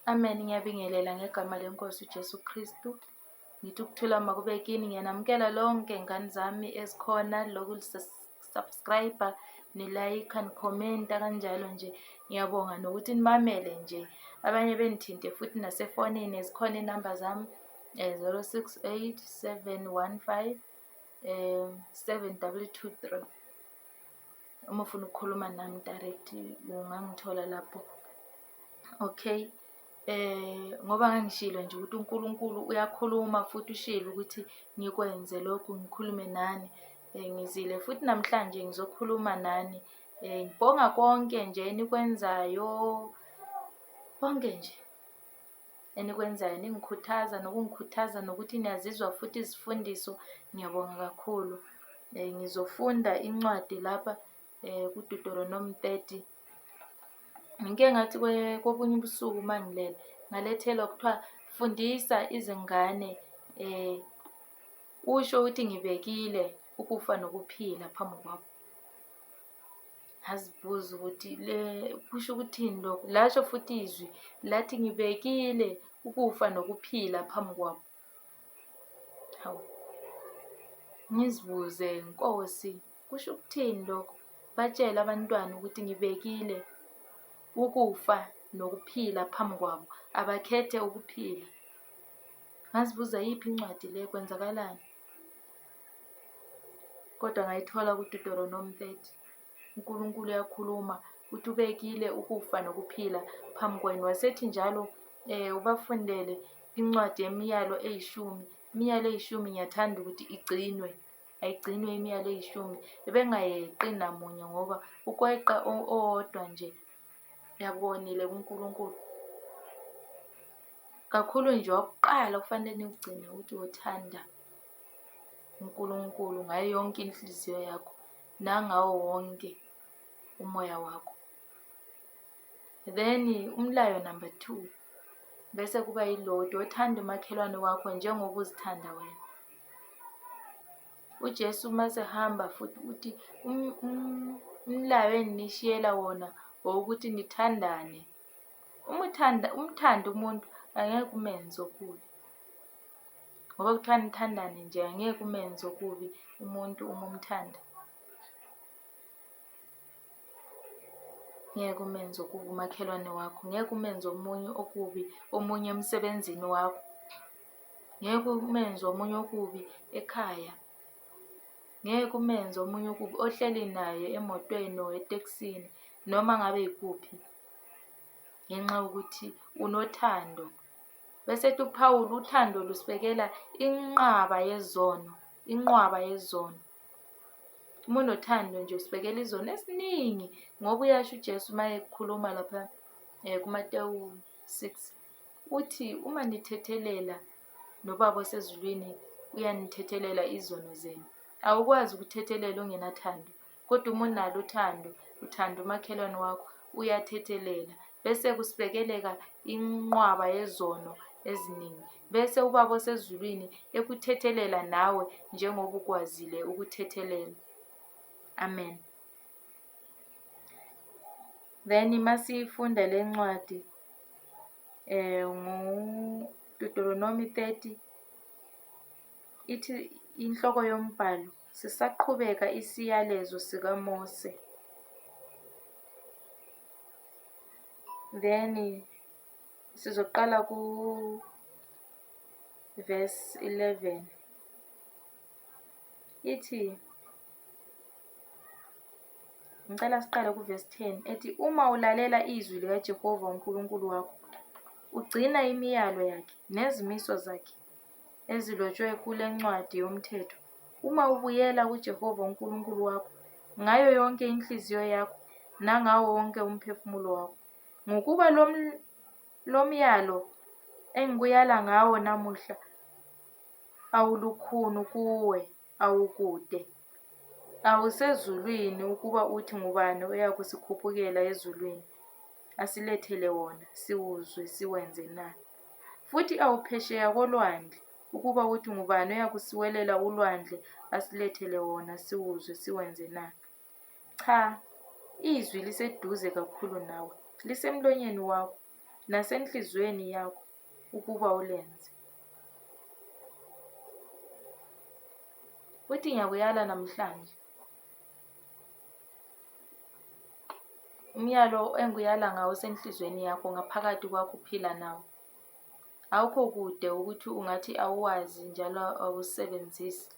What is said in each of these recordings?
Amen. Ngiyabingelela ngegama lenkosi uJesu Kristu. Ngithi ukuthula makube kini. Ngiyanamukela lonke ngane zami ezikhona lokusubscribe, ni-like, ni-comment kanjalo nje. Ngiyabonga nokuthi nimamele nje. Abanye benithinte futhi nasefonini zikhona inamba zami 068 715 7223. Uma ufuna ukukhuluma nami direct ungangithola lapho. Okay. Ngoba ngangishilo nje ukuthi uNkulunkulu uyakhuluma futhi ushilo ukuthi ngikwenze lokhu, ngikhulume nani. Ngizile futhi namhlanje ngizokhuluma nani. Ngibonga konke nje enikwenzayo, konke nje enikwenzayo, ningikhuthaza nokungikhuthaza nokuthi niyazizwa futhi izifundiso. Ngiyabonga kakhulu. Ngizofunda incwadi lapha kuDuteronomi 30. Ngike ngathi kobunye ubusuku mangilele ngalethelwa kuthiwa fundisa izingane, usho ukuthi ngibekile ukufa nokuphila phambi kwabo. Ngazibuza ukuthi kusho ukuthini lokho. Lasho futhi izwi lathi ngibekile ukufa nokuphila phambi kwabo. Hawu, ngizibuze, Nkosi, kusho ukuthini lokho? Batshela abantwana ukuthi ngibekile ukufa nokuphila phambi kwabo, abakhethe ukuphila. Ngazibuza yiphi incwadi le, kwenzakalani? Kodwa ngayithola kuDuteronomi 30. uNkulunkulu uyakhuluma ukuthi ubekile ukufa nokuphila phambi kwenu. Wasethi njalo ubafundele incwadi yemiyalo 10. Imiyalo 10 ngiyathanda ukuthi igcinwe, ayigcinwe imiyalo 10. Ebengayeqi namunye ngoba ukweqa owodwa nje yakubonile kuNkulunkulu. Kakhulu nje wakuqala kufanele niwugcine ukuthi uthanda uNkulunkulu ngayo yonke inhliziyo yakho nangawo wonke umoya wakho. Then umlayo number 2 bese kuba yilodwa, othanda umakhelwane wakho njengoba uzithanda wena. uJesu masehamba futhi uthi umlayo enginishiyela wona ukuthi nithandane. Umthanda umuntu angeke umenze okubi. Ngoba kuthiwa nithandane nje, angeke umenze okubi umuntu uma umthanda. Ngeke umenze okubi umakhelwane wakho, ngeke umenze omunye okubi omunye emsebenzini wakho, ngeke umenze omunye okubi ekhaya, ngeke umenze omunye okubi ohleli naye emotweni or etekisini noma ngabe yikuphi, ngenxa yokuthi unothando. Bese ethi uPawulu uthando lusibekela inqwaba yezono. Uma unothando nje usibekela izono esiningi, ngoba uyasho uJesu uma ekhuluma lapha kuMateyu 6 uthi uma nithethelela noBaba osezulwini uyanithethelela izono zenu. Awukwazi ukuthethelela ungenathando, kodwa uma unalo uthando umakhelwane wakho uyathethelela. Bese kusibekeleka inqwaba yezono eziningi. Bese uBaba osezulwini ekuthethelela nawe njengoba ukwazile ukuthethelela. Amen. Then masifunda le ncwadi nguDuteronomi 30 ithi inhloko yombhalo, sisaqhubeka isiyalezo sikaMose. Then sizoqala ku verse 11. Ithi, ngicela siqale ku verse 10 ethi, uma ulalela izwi likaJehova uNkulunkulu wakho, ugcina imiyalo yakhe nezimiso zakhe ezilotshwe kule ncwadi yomthetho, uma ubuyela kuJehova uNkulunkulu wakho ngayo yonke inhliziyo yakho nangawo wonke umphefumulo wakho, ngokuba lo myalo engikuyala ngawo namuhla awulukhuni kuwe, awukude, awusezulwini, ukuba uthi ngubani oyakusikhuphukela ezulwini asilethele wona siwuzwe siwenze na? Futhi awuphesheya kolwandle, ukuba uthi ngubani oyakusiwelela ulwandle asilethele wona siwuzwe siwenze na? Cha, izwi liseduze kakhulu nawe, lisemlonyeni wakho, nasenhliziyweni yakho ukuba ulenze. Uthi ngiyakuyala namhlanje. Umyalo engiyala ngawo senhliziyweni yakho ngaphakathi kwakho uphila nawo. Awukho kude ukuthi ungathi awuwazi njalo awusebenzisi.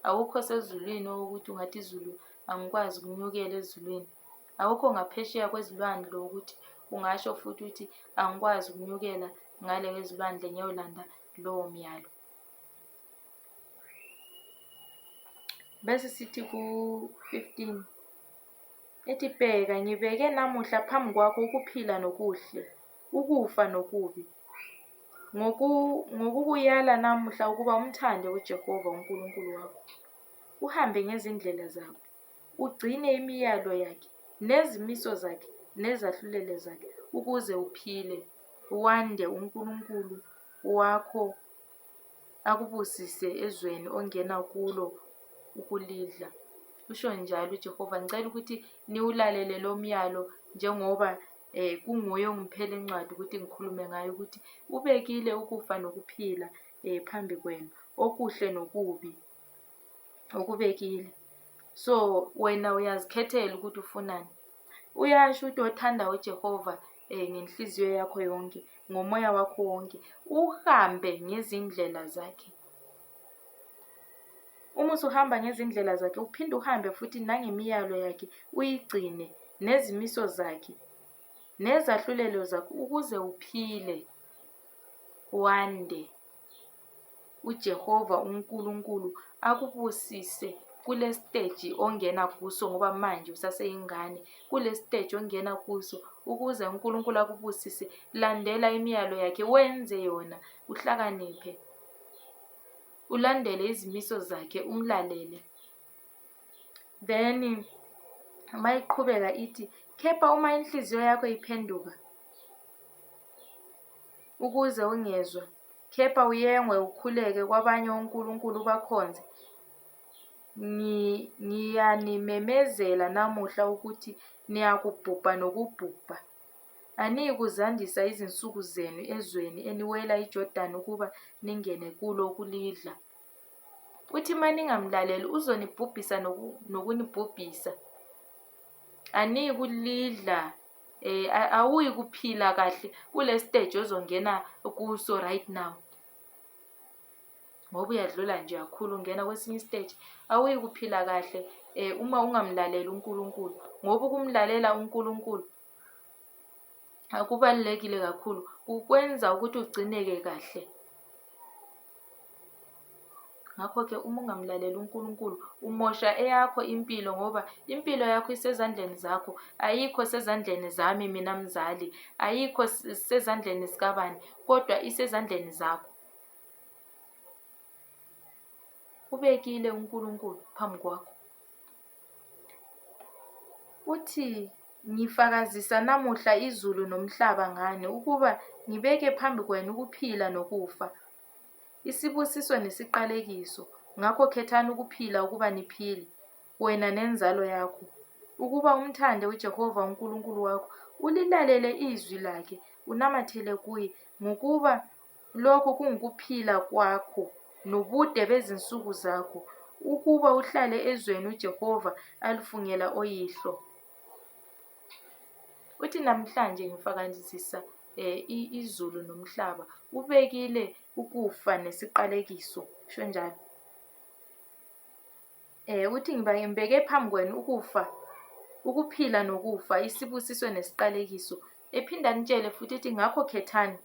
Awukho sezulwini ukuthi ungathi izulu angikwazi ukunyukela ezulwini. Awukho ngaphesheya kwezilwandle ukuthi ungasho futhi ukuthi angikwazi ukunyukela ngale kwezilwandle ngiyolanda lowo myalo. Bese sithi ku-15 ethi bheka ngibeke namuhla phambi kwakho ukuphila nokuhle, ukufa nokubi. Ngokukuyala namuhla ukuba umthande uJehova uNkulunkulu wakho, uhambe ngezindlela zakhe, ugcine imiyalo yakhe nezimiso zakhe nezahlulelo zakhe, ukuze uphile, wande uNkulunkulu wakho akubusise ezweni ongena kulo ukulidla. Usho njalo uJehova. Ngicela ukuthi niwulalele lo myalo njengoba kunguye ongiphele incwadi ukuthi ngikhulume ngayo, ukuthi ubekile ukufa nokuphila phambi kwenu, okuhle nokubi okubekile. So wena uyazikhethela ukuthi ufunani. Uyasho ukuthi othanda uJehova ngenhliziyo yakho yonke, ngomoya wakho wonke, uhambe ngezindlela zakhe. Uma usuhamba ngezindlela zakhe, uphinde uhambe futhi nangemiyalo yakhe, uyigcine nezimiso zakhe nezahlulelo zakhe, ukuze uphile, wande uJehova uNkulunkulu akubusise kule stage ongena kuso, ngoba manje usaseyingane. Kule stage ongena kuso, ukuze uNkulunkulu akubusise, landela imiyalo yakhe, wenze yona, uhlakaniphe, ulandele izimiso zakhe, umlalele. Then mayiqhubeka ithi, kepha uma inhliziyo yakho iphenduka ukuze ungezwa, kepha uyengwe ukhuleke kwabanye onkulunkulu bakhonze, ngiyanimemezela namuhla ukuthi niyakubhubha nokubhubha. Anikuzandisa izinsuku zenu ezweni eniwela iJordani ukuba ningene kulo ukulidla. Uthi maningamlaleli uzonibhubhisa nokunibhubhisa. Anikulidla, awuyi kuphila kahle kule stage ozongena kuso right now. Ngoba uyadlula nje kakhulu ungena kwesinye stage, awuyi kuphila kahle uma ungamlaleli uNkulunkulu. Ngoba ukumlalela uNkulunkulu akubalulekile kakhulu, ukwenza ukuthi ugcineke kahle. Ngakho-ke uma ungamlaleli uNkulunkulu umosha eyakho impilo, ngoba impilo yakho isezandleni zakho, ayikho sezandleni zami mina mzali, ayikho sezandleni zikabani, kodwa isezandleni zakho. Ubekile uNkulunkulu phambi kwakho. Uthi ngifakazisa namuhla izulu nomhlaba ngani, ukuba ngibeke phambi kwenu ukuphila nokufa, isibusiso nesiqalekiso. Ngakho khethani ukuphila ukuba niphile, wena nenzalo yakho, ukuba umthande uJehova uNkulunkulu wakho, ulilalele izwi lakhe, unamathele kuye, ngokuba lokho kungukuphila kwakho nobude bezinsuku zakho, ukuba uhlale ezweni uJehova alifungela oyihlo. Uthi namhlanje ngifakazisa izulu nomhlaba, ubekile ukufa nesiqalekiso. Sho njalo. Uthi ngibeke phambi kwenu ukufa, ukuphila nokufa, isibusiso nesiqalekiso. Ephinda nitshele futhi uthi ngakho khethani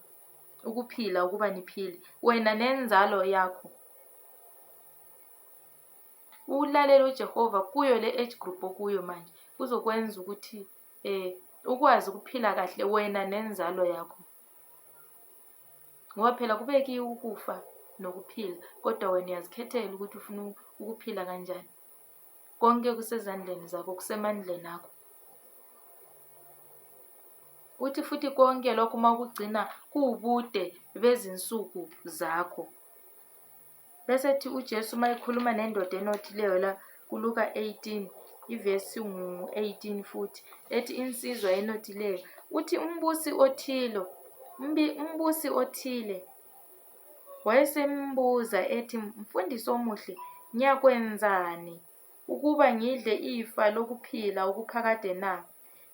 ukuphila ukuba niphile, wena nenzalo yakho. Ulalele uJehova kuyo le age group okuyo manje, uzokwenza ukuthi ukwazi ukuphila kahle wena nenzalo yakho. Ngoba phela kubekiwe ukufa nokuphila, kodwa wena uyazikhethela ukuthi ufuna ukuphila kanjani. Konke kusezandleni zakho, kusemandleni akho. Uthi futhi konke lokho uma ukugcina kuwubude bezinsuku zakho. Bese ethi uJesu mayikhuluma nendoda enothileyo la kuLuka 18 ivesi ngu-18 futhi, ethi insizwa enothileyo, uthi umbusi othilo Umbusi othile wayesembuza ethi, mfundisi omuhle, ngiyakwenzani ukuba ngidle ifa lokuphila okuphakade na?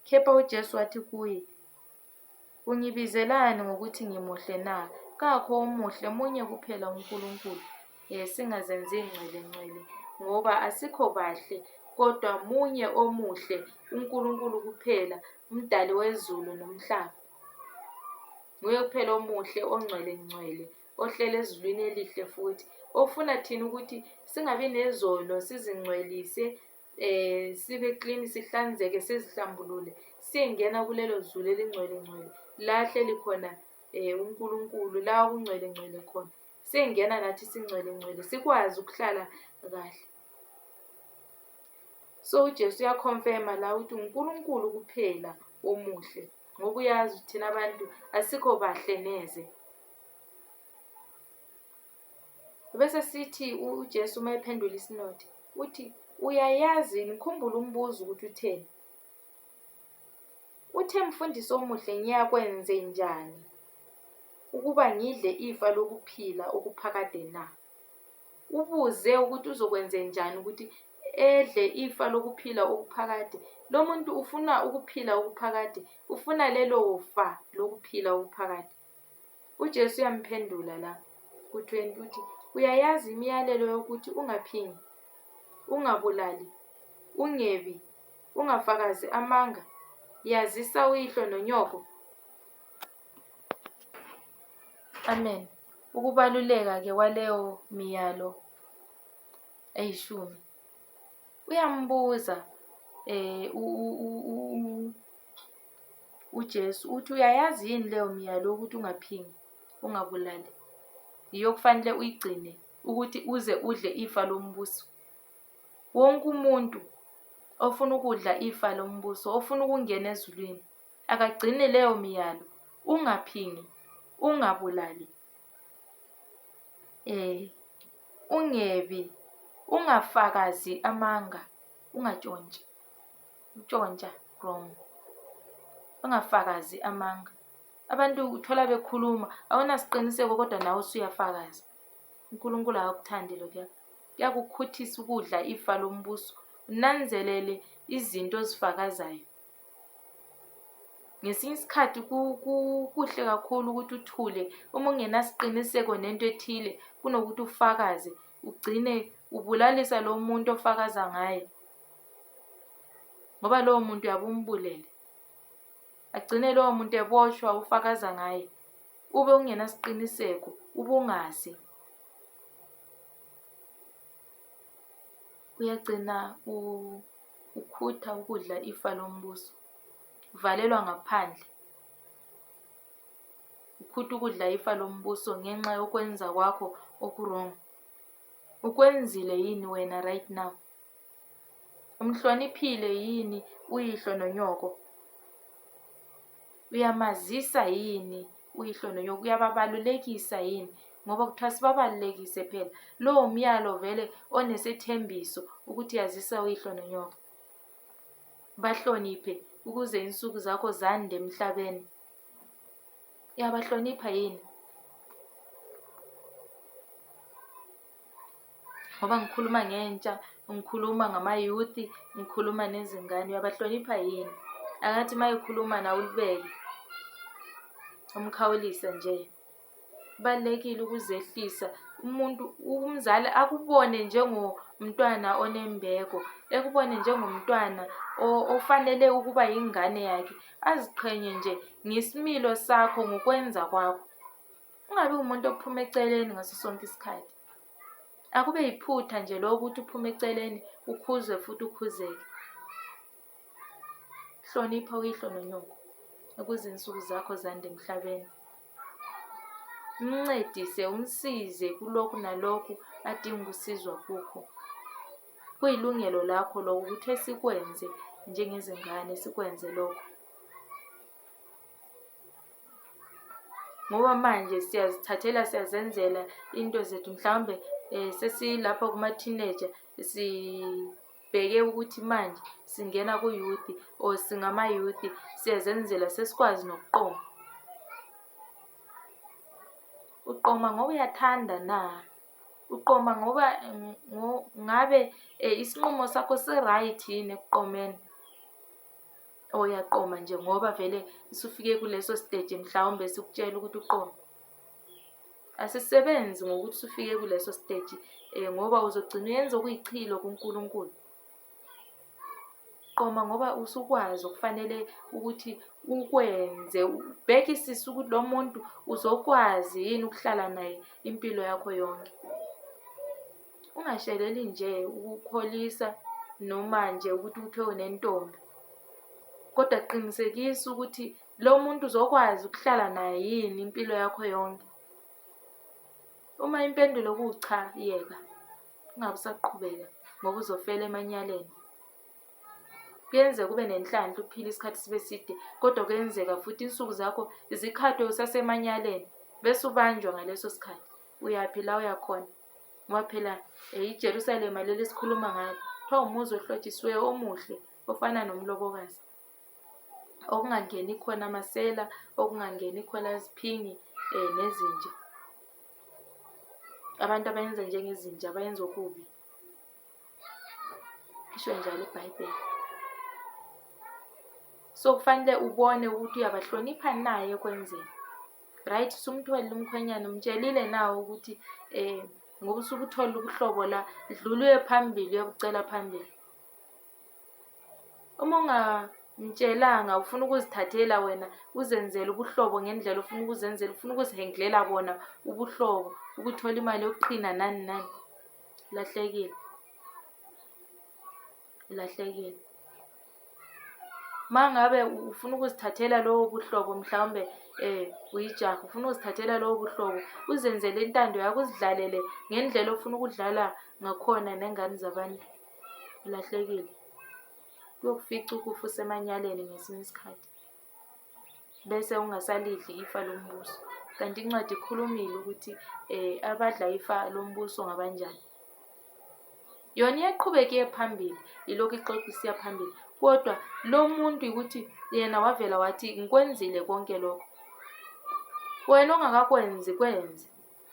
Kepha uJesu wathi kuye, ungibizelani ngokuthi ngimuhle na? Kakho omuhle, munye kuphela, uNkulunkulu. Singazenzi ngcwele ngoba asikho bahle, kodwa munye omuhle, uNkulunkulu kuphela, umdali wezulu nomhlaba. Nguye kuphela omuhle, ongcwele, ohlele ezulwini elihle futhi, ofuna thina ukuthi singabi nezono, sizingcwelise, sibe clean, sihlanzeke, sizihlambulule, siyengena kulelo zulu elingcwele, la hleli khona uNkulunkulu, la okungcwele khona. Siyengena nathi singcwele, sikwazi ukuhlala kahle. So uJesu uyakhonfirma la ukuthi uNkulunkulu kuphela omuhle, ngoba uyazi thina abantu asikho bahle neze. Bese sithi uJesu uma ephendula isinothe, uthi, uyayazi, ngikhumbula umbuzo ukuthi utheni. Uthe, mfundisi omuhle, ngiyakwenze njani ukuba ngidle ifa lokuphila okuphakade na? Ubuze ukuthi uzokwenze njani ukuthi edle ifa lokuphila okuphakade. Lo muntu ufuna ukuphila okuphakade, ufuna lelo fa lokuphila okuphakade. uJesu uyamphendula la ku-20 uthi, uyayazi imiyalelo yokuthi ungaphingi, ungabulali, ungebi, ungafakazi amanga, yazisa uyihlo nonyoko. Amen. Ukubaluleka-ke kwaleyo miyalo eyishumi. Uyambuza uJesu uthi, uyayazi yini leyo miyalo ukuthi ungaphingi, ungabulali? Yiyo kufanele uyigcine ukuthi uze udle ifa lombuso. Wonke umuntu ofuna ukudla ifa lombuso, ofuna ukungena ezulwini, akagcine leyo miyalo: ungaphingi, ungabulali, ungebi, ungafakazi amanga, ntshontsha, wrong, ungafakazi amanga. Abantu uthola bekhuluma, awunasiqiniseko kodwa nawe usuyafakaza. uNkulunkulu akakuthandi lokho. Kuyakukhuthisa ukudla ifa lombuso, unanzelele izinto ozifakazayo. Ngesinye isikhathi kuhle kakhulu ukuthi uthule uma ungenasiqiniseko nento ethile kunokuthi ufakaze, ugcine ubulalisa lo muntu ofakaza ngaye, ngoba lowo muntu uyabe umbulele. Agcine lowo muntu eboshwa ufakaza ngaye, ube ungenasiqiniseko, ube ungazi. Uyagcina ukhutha ukudla ifa lombuso, uvalelwa ngaphandle. Ukhutha ukudla ifa lombuso ngenxa yokwenza kwakho okurong. Ukwenzile yini wena right now? Umhloniphile yini uyihlo nonyoko? Uyamazisa yini uyihlo nonyoko? Uyababalulekisa yini? Ngoba kuthiwa sibabalulekise phela. Lowo myalo vele onesethembiso ukuthi yazisa uyihlo nonyoko. Bahloniphe ukuze insuku zakho zande emhlabeni. Uyabahlonipha yini? Ngoba ngikhuluma ngentsha, ngikhuluma ngama-youth, ngikhuluma nezingane. Uyabahlonipha yini? Angathi uma ekhuluma nawe ulibeke, umkhawulisa nje. Kubalulekile ukuzehlisa. Umzali akubone njengomntwana onembeko, ekubone njengomntwana ofanele ukuba yingane yakhe. Aziqhenye nje ngesimilo sakho, ngokwenza kwakho. Ungabi umuntu ophuma eceleni ngaso sonke isikhathi. Akube yiphutha nje lokuthi uphume eceleni, ukhuzwe futhi ukhuzeke. Hlonipha uyihlo nonyoko ukuze insuku zakho zande emhlabeni. Umncedise, umsize kulokhu nalokhu adinga ukusizwa kukho. Kuyilungelo lakho lokho ukuthi sikwenze njengezingane, sikwenze lokho. Ngoba manje siyazithathela, siyazenzela into zethu. Mhlawumbe sesilapha kuma-teenager, sibheke ukuthi manje singena ku-youth or singama-youth, siyazenzela, sesikwazi nokuqoma. Uqoma ngoba uyathanda na? Uqoma ngoba ngabe isinqumo sakho si-right yini ekuqomeni? Uyaqoma nje ngoba vele usufike kuleso stage mhlawumbe sikutshela ukuthi uqome. Asisebenzi ngokuthi usufike kuleso stage ngoba uzogcina uyenza okuyichilo kuNkulunkulu. Qoma ngoba usukwazi okufanele ukuthi ukwenze, ubhekisise ukuthi lo muntu uzokwazi yini ukuhlala naye impilo yakho yonke. Ungasheleli nje ukukholisa noma nje ukuthi uthe unentombi, kodwa qinisekisa ukuthi lo muntu uzokwazi ukuhlala naye yini impilo yakho yonke. Uma impendulo kuwucha, yeka, ungabe usaqhubeka ngoba uzofela emanyaleni. Kuyenzeka ube nenhlanhla uphile isikhathi sibe side, kodwa kuyenzeka futhi insuku zakho zikhathwe usasemanyaleni bese ubanjwa ngaleso sikhathi. Uyaphi la uyakhona? Ngoba phela iJerusalema leli esikhuluma ngalo, kuthiwa umuzi ohlotshisiweyo omuhle ofana nomlobokazi, okungangeni khona amasela, okungangeni khona iziphingi nezinja. Abantu abayenza njengezinja abayenza okubi, isho njalo iBhayibheli. So kufanele ubone ukuthi uyabahlonipha naye ekwenzeni. Right, sumtholile umkhwenyana, umtshelile nawe ukuthi ngoba usubutholile ubuhlobo la, dlula uye phambili uyobucela phambili. Uma ungamtshelanga ufuna ukuzithathela wena, uzenzele ubuhlobo ngendlela ufuna ukuzenzela, ufuna ukuzihendlela bona ubuhlobo, ukuthola imali yokuqhina nani nani, lahlekile. Mangabe ufuna ukuzithathela lowo buhlobo, mhlawumbe uyijaha ufuna ukuzithathela lowo buhlobo, uzenzele intando yakho, uzidlalele ngendlela ofuna ukudlala ngakhona nengane zabantu, lahlekile. Kuyokufica ukufa usemanyaleni ngesinye isikhathi bese ungasalidli ifa lombuso. Kanti incwadi ikhulumile ukuthi abadla ifa lombuso ngabanjani. Yona iyaqhubeka iye phambili, ilokhu ixoxa isiya phambili, kodwa lo muntu ukuthi yena wavela wathi ngikwenzile konke lokho. Wena ongakakwenzi kwenze,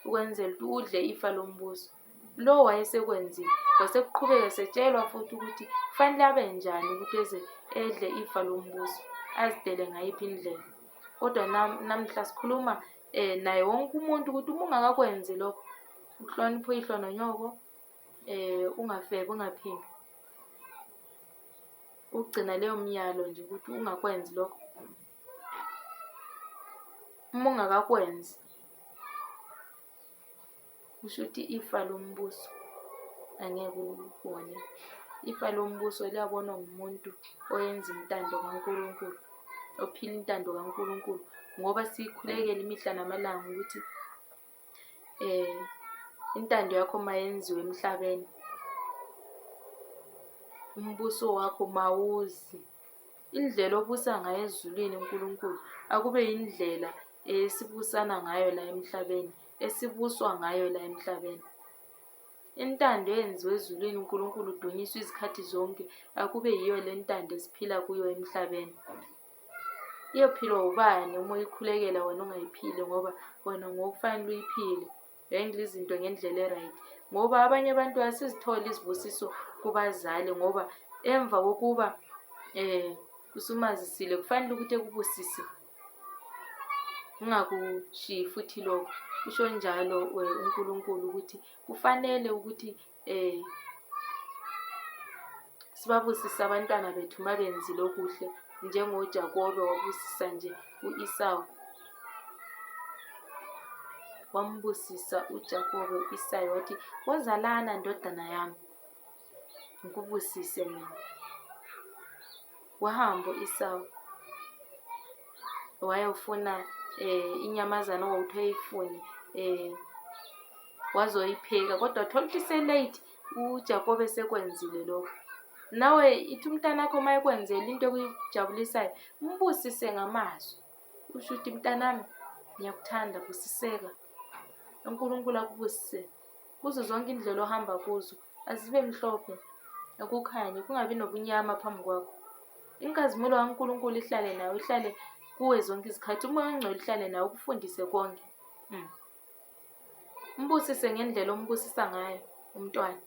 ukwenzela ukuthi udle ifa lombuso. Lo wayesekwenzile, wasekuqhubeka setshelwa futhi ukuthi kufanele abe njani ukuthi eze edle ifa lombuso, azidele ngayiphi indlela. Kodwa namhla sikhuluma naye wonke umuntu ukuthi uma ungakakwenzi lokho, uhloniphe uyihlo nonyoko, ungafebe, ungaphindi, ugcina leyo myalo nje ukuthi ungakwenzi lokho. Uma ungakakwenzi, kusho ukuthi ifa lombuso angeke ubone. Ifa lombuso liyabonwa ngumuntu oyenza intando kaNkulunkulu, ophila intando kaNkulunkulu, ngoba sikhulekela imihla namalanga ukuthi intando yakho mayenziwe emhlabeni, umbuso wakho mawuzi. Indlela obusa ngayo ezulwini uNkulunkulu akube indlela esibusana ngayo la emhlabeni, esibuswa ngayo la emhlabeni. Intando eyenziwe ezulwini uNkulunkulu udunyiswe izikhathi zonke, akube yiyo le ntando esiphila kuyo emhlabeni. Iyophilwa ubani uma uyikhulekela wena ungayiphili, ngoba wena ngokufanele uyiphile, wenza izinto ngendlela e-right. Ngoba abanye abantu asizitholi izibusiso kubazali, ngoba emva kokuba usumazisile kufanele ukuthi ekubusise, ungakushiyi futhi lokho. Usho njalo uNkulunkulu ukuthi kufanele ukuthi sibabusise abantwana bethu mabenzile okuhle, njengoJakobe wabusisa nje u-Esawu. Wambusisa uJakobe u-Esawu wathi, wozalana ndodana yami, ngikubusise mina. Wahamba u-Esawu wayofuna inyamazana owawuthi uyifune, wazoyipheka, kodwa thola ukuthi se-late, uJakobe sekwenzile lokho. Nawe ithi umntanakho uma ekwenzela into ekujabulisayo, umbusise ngamazwi. Usho ukuthi mntanami, ngiyakuthanda, busiseka. uNkulunkulu akubusise kuzo zonke indlela ohamba kuzo, azibe mhlophe, akukhanye, kungabi nobunyama phambi kwakho. Inkazimulo kaNkulunkulu ihlale nawe, ihlale kuwe zonke izikhathi. Umoya oNgcwele ihlale nawe, ukufundise konke. Umbusise ngendlela ombusisa ngayo umntwana.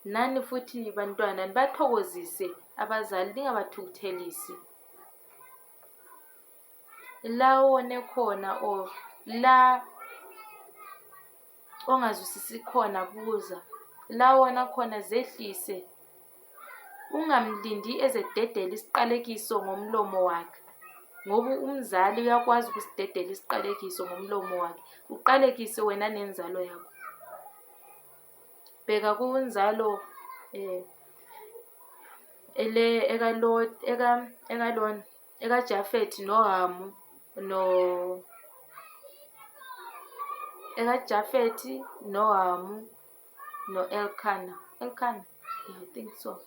Nani futhi bantwana nibathokozise abazali, ningabathukuthelisi. La wone khona or la ongazwisisi khona buza, la wona khona zehlise. Ungamlindi ezededela isiqalekiso ngomlomo wakhe, ngoba umzali uyakwazi ukusidedela isiqalekiso ngomlomo wakhe. Uqalekise wena nenzalo yakho. Bheka kunzalo ekaJafethi noHamu ekaJafethi noHamu no-Elkanah. Elkanah, yeah, I think so.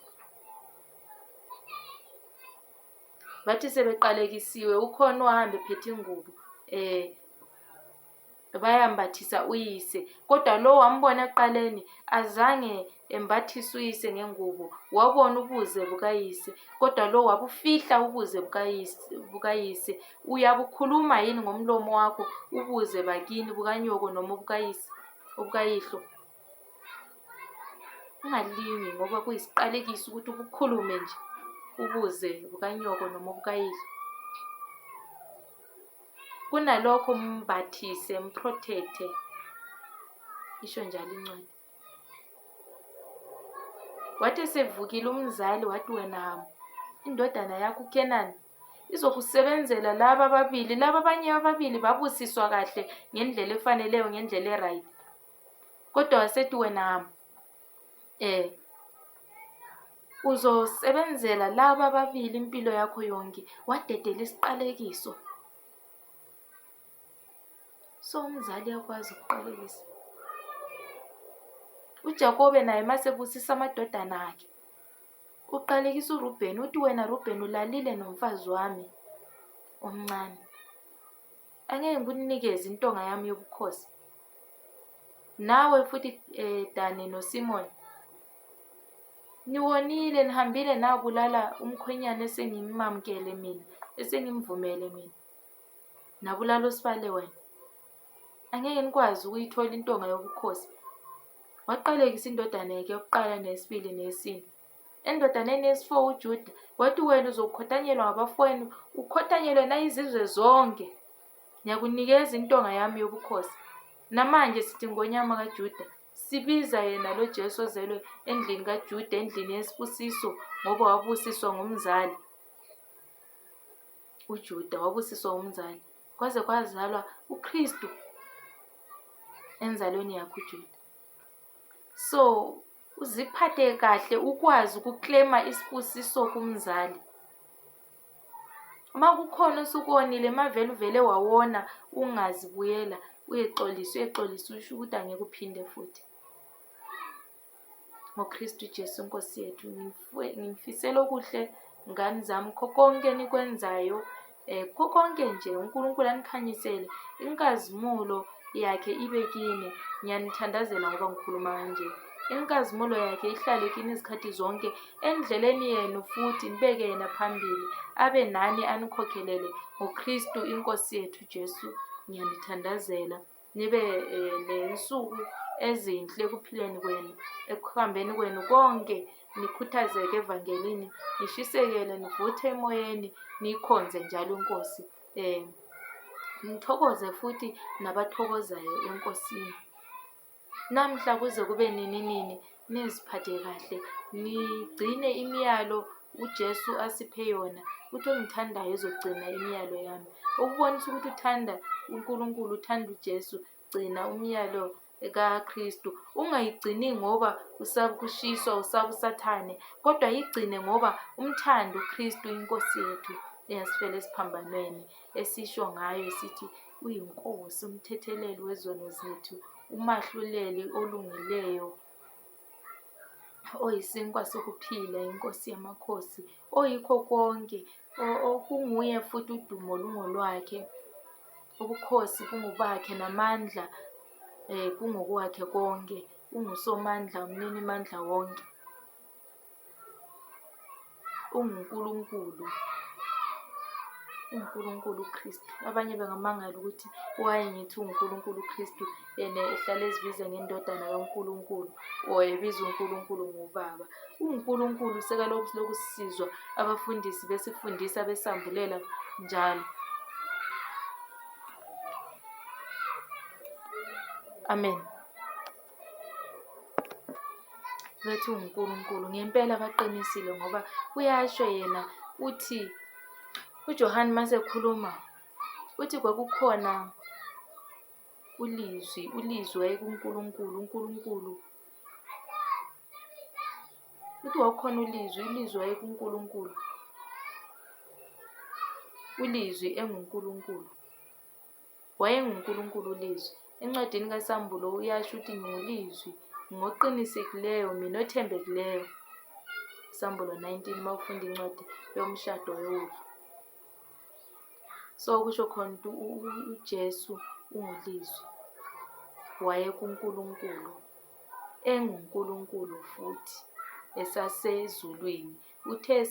Bathi sebeqalekisiwe ukhona ohamba ephethe ingubo bayambathisa uyise, kodwa lo wambona ekuqaleni azange embathise uyise ngengubo, wabona ubuze bukayise, kodwa lo wabufihla ubuze bukayise. Uyabukhuluma yini ngomlomo wakho ubuze bakini bukanyoko noma obukayihlo? Ungalingi ngoba kuyisiqalekiso ukuthi ubukhulume nje ubuze bukanyoko noma obukayihlo. Kunalokho mbathise, mprotecte. Isho njalo incwadi. Wathi esevukile umzali wathi, wena Hamu, indodana yakho uKenani izokusebenzela laba ababili. Laba abanye ababili babusiswa kahle ngendlela efaneleyo, ngendlela eright. Kodwa wasethi, wena Hamu, uzosebenzela laba ababili impilo yakho yonke. Wadedela isiqalekiso. So umzali yakwazi ukuqalekisa. uJakobe naye masebusisa amadodana akhe, uqalekisa uRubheni uthi, wena Rubheni ulalile nomfazi wami omncane. Angeke ngikunikeze intonga yami yobukhosi. Nawe futhi Dani noSimoni, niwonile nihambile nabulala umkhwenyana esengimamkele mina, esengimvumele mina. Nabulala uSibale wena. Angeke nikwazi ukuyithola intonga yobukhosi. Waqalekisa indodana yakhe yokuqala nesibili nesine. Endodaneni yesi-4 uJuda wathi, wena uzokhothanyelwa ngabafowenu, ukhothanyelwe nayizizwe zonke. Ngiyakunikeza intonga yami yobukhosi. Namanje sithi ngonyama kaJuda sibiza yena lo Jesu ozelwe endlini kaJuda, endlini yesibusiso, ngoba wabusiswa ngumzali. uJuda wabusiswa ngumzali kwaze kwazalwa uKristu enzalweni yakho uJuda. So uziphathe kahle ukwazi ukuklema isibusiso kumzali. Uma kukhona osukonile mavele uvele wawona ungazibuyela uyexolisa usho ukuthi angeke uphinde futhi. NgoKristu Jesu Nkosi yethu ngimfisela okuhle ngani zami kho konke nikwenzayo, kho konke nje uNkulunkulu anikhanyisele inkazimulo yakhe ibe kini. Ngiyanithandazela ngoba ngikhuluma kanje. Inkazimulo yakhe ihlale kini izikhathi zonke endleleni yenu, futhi nibeke yena phambili, abe nani anikhokhelele ngoKristu Inkosi yethu Jesu. Ngiyanithandazela nibe nensuku ezinhle ekuphileni kwenu, ekuhambeni kwenu konke, nikhuthazeke evangelini, nishisekele, nivuthe emoyeni, nikhonze njalo iNkosi. Nithokoze futhi nabathokozayo eNkosini. Namhla kuze kube nini niziphathe kahle, nigcine imiyalo uJesu asiphe yona. Uthi ongithandayo uzogcina imiyalo yami. Ukubonisa ukuthi uthanda uNkulunkulu, uthanda uJesu, gcina umyalo kaKristu. Ungayigcini ngoba usaba kushiswa, usaba uSathane, kodwa yigcine ngoba umthanda uKristu Inkosi yethu eyasifela esiphambanweni, esisho ngayo sithi uyinkosi, umthetheleli wezono zethu, umahluleli olungileyo, oyisinkwa sokuphila, inkosi yamakhosi, oyikho konke, okunguye futhi udumo lungolwakhe, ubukhosi bungubakhe, namandla kungokwakhe konke. Ungusomandla, umnini mandla wonke, unguNkulunkulu. uNkulunkulu uKristu. Abanye bengamangala ukuthi why ngithi uNkulunkulu uKristu yena ehlala ezibiza ngendodana kaNkulunkulu or ebiza uNkulunkulu ngobaba. uNkulunkulu sekalokhu sisizwa abafundisi besifundisa besambulela njalo. Amen. Bethi uNkulunkulu ngempela baqinisile ngoba uyasho yena uthi uJohane masekhuluma uthi kwakukhona ulizwi wayekuNkulunkulu, uNkulunkulu. Uthi kwakukhona ulizwi wayekuNkulunkulu. Ulizwi enguNkulunkulu. WayenguNkulunkulu ulizwi. Encwadini kaSambulo uyasho ukuthi ngingulizwi, ngoqinisekileyo, mina othembekileyo. Sambulo 19 mawufunda incwadi yomshado wewulu. So kusho khona ukuthi uJesu ungulizwi wayekuNkulunkulu, enguNkulunkulu futhi esasezulwini. Uthe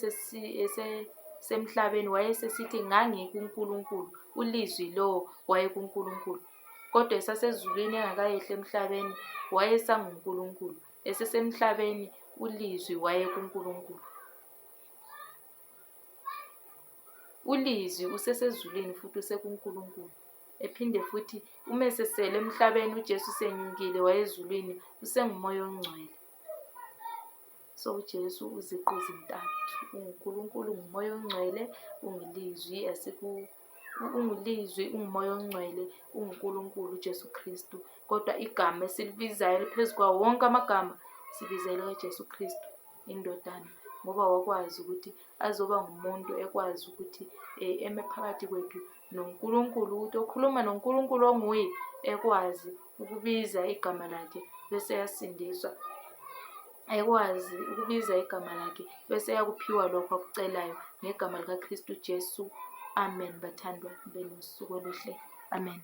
semhlabeni wayesesithi ngangikuNkulunkulu, ulizwi lo wayekuNkulunkulu. Kodwa esasezulwini engakayehli emhlabeni wayesanguNkulunkulu. Esesemhlabeni ulizwi wayekuNkulunkulu. Ulizwi usesezulwini futhi usekuNkulunkulu. Ephinde futhi uma esesele emhlabeni uJesu senyukile wayezulwini usengumoya ongcwele. So uJesu uziqu zintathu, uNkulunkulu, ungumoya ongcwele, ungulizwi, ungulizwi, ungumoya ongcwele, uNkulunkulu uJesu Kristu. Kodwa igama esilibizayo eliphezu kwawo wonke amagama sibizela uJesu Kristu indodana, ngoba wakwazi ukuthi azoba ngumuntu ekwazi ukuthi eme phakathi kwethu noNkulunkulu, ukuthi okhuluma noNkulunkulu onguye ekwazi ukubiza igama lakhe bese yasindiswa, ekwazi ukubiza igama lakhe bese yakuphiwa lokho akucelayo ngegama likaKristu Jesu. Amen. Bathandwa, benosuku oluhle. Amen.